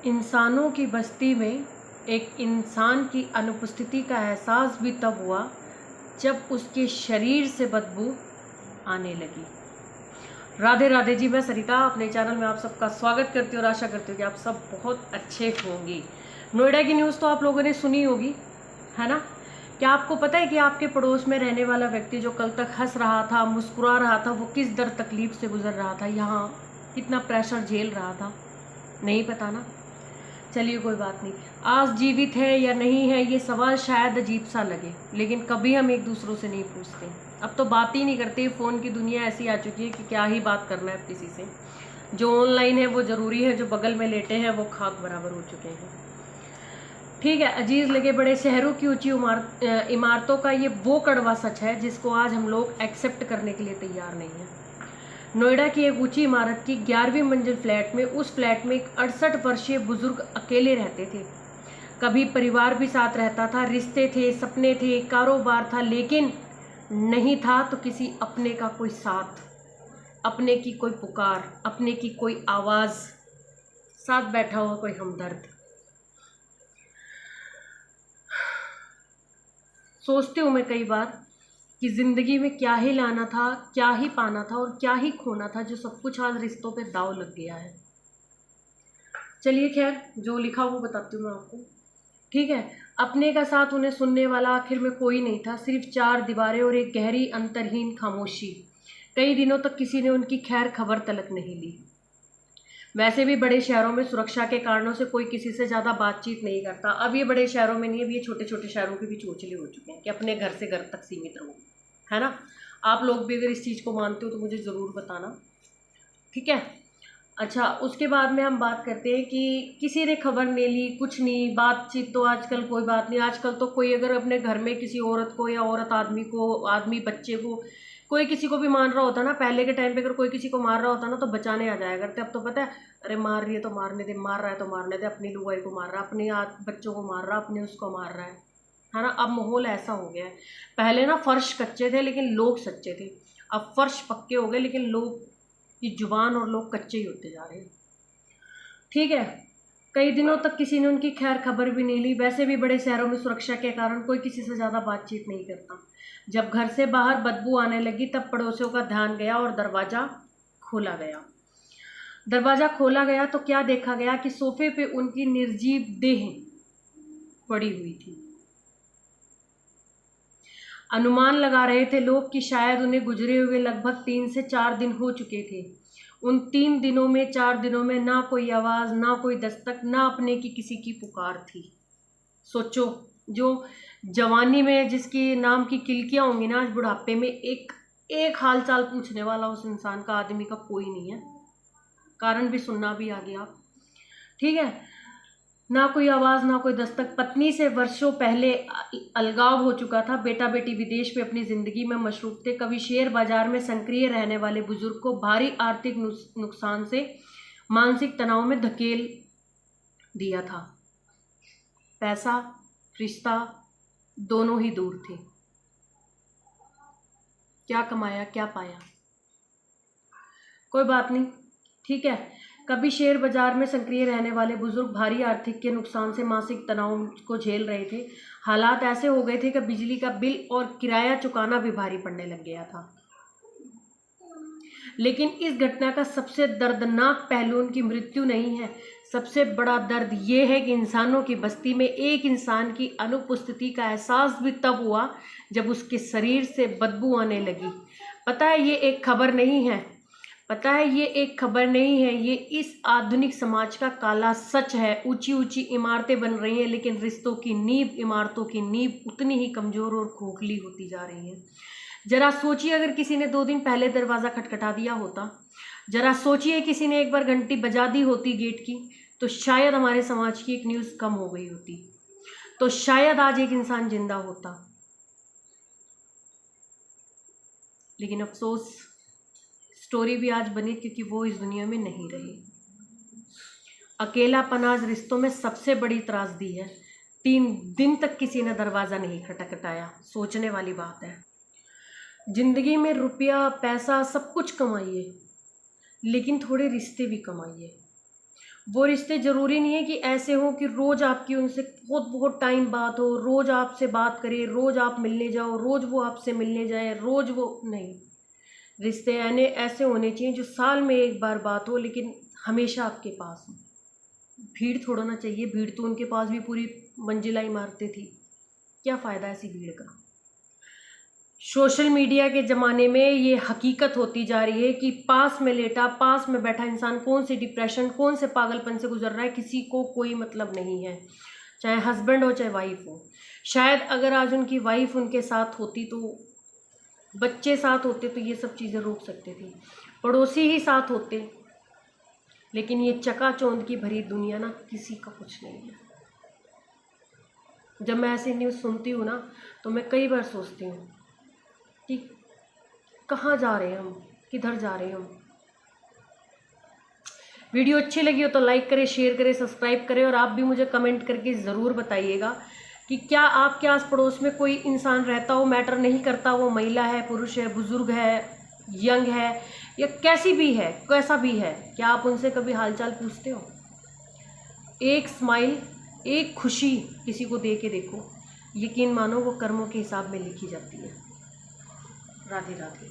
इंसानों की बस्ती में एक इंसान की अनुपस्थिति का एहसास भी तब हुआ जब उसके शरीर से बदबू आने लगी। राधे राधे जी, मैं सरिता अपने चैनल में आप सबका स्वागत करती हूँ और आशा करती हूँ कि आप सब बहुत अच्छे होंगे। नोएडा की न्यूज़ तो आप लोगों ने सुनी होगी, है ना। क्या आपको पता है कि आपके पड़ोस में रहने वाला व्यक्ति जो कल तक हंस रहा था, मुस्कुरा रहा था, वो किस दर्द तकलीफ से गुजर रहा था, यहाँ कितना प्रेशर झेल रहा था? नहीं पता ना। चलिए कोई बात नहीं, आज जीवित है या नहीं है ये सवाल शायद अजीब सा लगे, लेकिन कभी हम एक दूसरों से नहीं पूछते। अब तो बात ही नहीं करते। फ़ोन की दुनिया ऐसी आ चुकी है कि क्या ही बात करना है किसी से। जो ऑनलाइन है वो ज़रूरी है, जो बगल में लेटे हैं वो खाक बराबर हो चुके हैं। ठीक है, अजीज लगे बड़े शहरों की ऊंची इमारतों का ये वो कड़वा सच है जिसको आज हम लोग एक्सेप्ट करने के लिए तैयार नहीं हैं। नोएडा की एक ऊंची इमारत की 11वीं मंजिल फ्लैट में, उस फ्लैट में एक 68 वर्षीय बुजुर्ग अकेले रहते थे। कभी परिवार भी साथ रहता था, रिश्ते थे, सपने थे, कारोबार था, लेकिन नहीं था तो किसी अपने का कोई साथ, अपने की कोई पुकार, अपने की कोई आवाज़, साथ बैठा हुआ कोई हमदर्द। सोचती हूँ मैं कई बार कि ज़िंदगी में क्या ही लाना था, क्या ही पाना था और क्या ही खोना था, जो सब कुछ आज रिश्तों पे दाव लग गया है। चलिए खैर, जो लिखा वो बताती हूँ मैं आपको। ठीक है, अपने का साथ उन्हें सुनने वाला आखिर में कोई नहीं था, सिर्फ 4 दीवारें और एक गहरी अंतरहीन खामोशी। कई दिनों तक किसी ने उनकी खैर खबर तलक नहीं ली। वैसे भी बड़े शहरों में सुरक्षा के कारणों से कोई किसी से ज़्यादा बातचीत नहीं करता। अब ये बड़े शहरों में नहीं, अब ये छोटे छोटे शहरों के भी चोचले हो चुके हैं कि अपने घर से घर तक सीमित रहो, है ना। आप लोग भी अगर इस चीज़ को मानते हो तो मुझे ज़रूर बताना, ठीक है। अच्छा, उसके बाद में हम बात करते हैं कि किसी ने खबर नहीं ली, कुछ नहीं, बातचीत तो आजकल कोई बात नहीं। आजकल तो कोई अगर अपने घर में किसी औरत को या औरत आदमी को, आदमी बच्चे को, कोई किसी को भी मार रहा होता ना, पहले के टाइम पे अगर कोई किसी को मार रहा होता ना तो बचाने आ जाया करते। अब तो पता है, अरे मार रही है तो मारने दे, मार रहा है तो मारने दे, अपनी लुगाई को मार रहा है, अपने बच्चों को मार रहा है, अपने उसको मार रहा है ना। अब माहौल ऐसा हो गया है। पहले ना फर्श कच्चे थे लेकिन लोग सच्चे थे, अब फर्श पक्के हो गए लेकिन लोग की जुबान और लोग कच्चे ही होते जा रहे हैं। ठीक है, कई दिनों तक किसी ने उनकी खैर खबर भी नहीं ली। वैसे भी बड़े शहरों में सुरक्षा के कारण कोई किसी से ज़्यादा बातचीत नहीं करता। जब घर से बाहर बदबू आने लगी तब पड़ोसियों का ध्यान गया और दरवाज़ा खोला गया। दरवाज़ा खोला गया तो क्या देखा गया कि सोफे पे उनकी निर्जीव देह पड़ी हुई थी। अनुमान लगा रहे थे लोग कि शायद उन्हें गुजरे हुए लगभग 3 से 4 दिन हो चुके थे। उन 3 दिनों में, 4 दिनों में ना कोई आवाज़, ना कोई दस्तक, ना अपने की किसी की पुकार थी। सोचो, जो जवानी में जिसकी नाम की किलकियाँ होंगी ना, आज बुढ़ापे में एक हाल चाल पूछने वाला उस इंसान का, आदमी का कोई नहीं है। कारण भी सुनना भी आ गया, ठीक है। ना कोई आवाज़, ना कोई दस्तक। पत्नी से वर्षों पहले अलगाव हो चुका था। बेटा बेटी विदेश में अपनी ज़िंदगी में मशरूफ थे। कभी शेयर बाजार में सक्रिय रहने वाले बुजुर्ग को भारी आर्थिक नुकसान से मानसिक तनाव में धकेल दिया था। पैसा, रिश्ता दोनों ही दूर थे। क्या कमाया, क्या पाया? कोई बात नहीं, ठीक है। कभी शेयर बाजार में सक्रिय रहने वाले बुजुर्ग भारी आर्थिक के नुकसान से मानसिक तनाव को झेल रहे थे। हालात ऐसे हो गए थे कि बिजली का बिल और किराया चुकाना भी भारी पड़ने लग गया था। लेकिन इस घटना का सबसे दर्दनाक पहलू उनकी मृत्यु नहीं है। सबसे बड़ा दर्द ये है कि इंसानों की बस्ती में एक इंसान की अनुपस्थिति का एहसास भी तब हुआ जब उसके शरीर से बदबू आने लगी। पता है, ये एक खबर नहीं है, पता है ये एक खबर नहीं है, ये इस आधुनिक समाज का काला सच है। ऊंची ऊंची इमारतें बन रही हैं लेकिन रिश्तों की नींव, इमारतों की नींव उतनी ही कमज़ोर और खोखली होती जा रही है। जरा सोचिए, अगर किसी ने 2 दिन पहले दरवाज़ा खटखटा दिया होता, जरा सोचिए किसी ने एक बार घंटी बजा दी होती गेट की, तो शायद हमारे समाज की एक न्यूज़ कम हो गई होती, तो शायद आज एक इंसान जिंदा होता। लेकिन अफसोस, स्टोरी भी आज बनी क्योंकि वो इस दुनिया में नहीं रही। अकेलापन आज रिश्तों में सबसे बड़ी त्रासदी है। 3 दिन तक किसी ने दरवाज़ा नहीं खटखटाया। सोचने वाली बात है। जिंदगी में रुपया, पैसा सब कुछ कमाइए, लेकिन थोड़े रिश्ते भी कमाइए। वो रिश्ते ज़रूरी नहीं है कि ऐसे हो कि रोज़ आपकी उनसे बहुत बहुत टाइम बात हो, रोज़ आपसे बात करे, रोज़ आप मिलने जाओ, रोज़ वो आपसे मिलने जाए, रोज़ वो नहीं। रिश्ते यानी ऐसे होने चाहिए जो साल में एक बार बात हो, लेकिन हमेशा आपके पास हो। भीड़ थोड़ा ना चाहिए, भीड़ तो उनके पास भी पूरी मंजिला इमारतें थी, क्या फ़ायदा ऐसी भीड़ का। सोशल मीडिया के ज़माने में ये हकीकत होती जा रही है कि पास में लेटा, पास में बैठा इंसान कौन सी डिप्रेशन, कौन से पागलपन से गुजर रहा है, किसी को कोई मतलब नहीं है, चाहे हस्बैंड हो चाहे वाइफ हो। शायद अगर आज उनकी वाइफ उनके साथ होती, तो बच्चे साथ होते, तो ये सब चीज़ें रोक सकते थे, पड़ोसी ही साथ होते। लेकिन ये चकाचौंध की भरी दुनिया ना, किसी का कुछ नहीं है। जब मैं ऐसी न्यूज़ सुनती हूँ ना, तो मैं कई बार सोचती हूँ कि कहाँ जा रहे हैं हम, किधर जा रहे हैं हम। वीडियो अच्छी लगी हो तो लाइक करें, शेयर करें, सब्सक्राइब करें, और आप भी मुझे कमेंट करके ज़रूर बताइएगा कि क्या आपके आस पड़ोस में कोई इंसान रहता हो, मैटर नहीं करता वो महिला है, पुरुष है, बुज़ुर्ग है, यंग है, या कैसी भी है, कैसा भी है, क्या आप उनसे कभी हालचाल पूछते हो? एक स्माइल, एक खुशी किसी को दे के देखो, यकीन मानो वो कर्मों के हिसाब में लिखी जाती है। राधे राधे।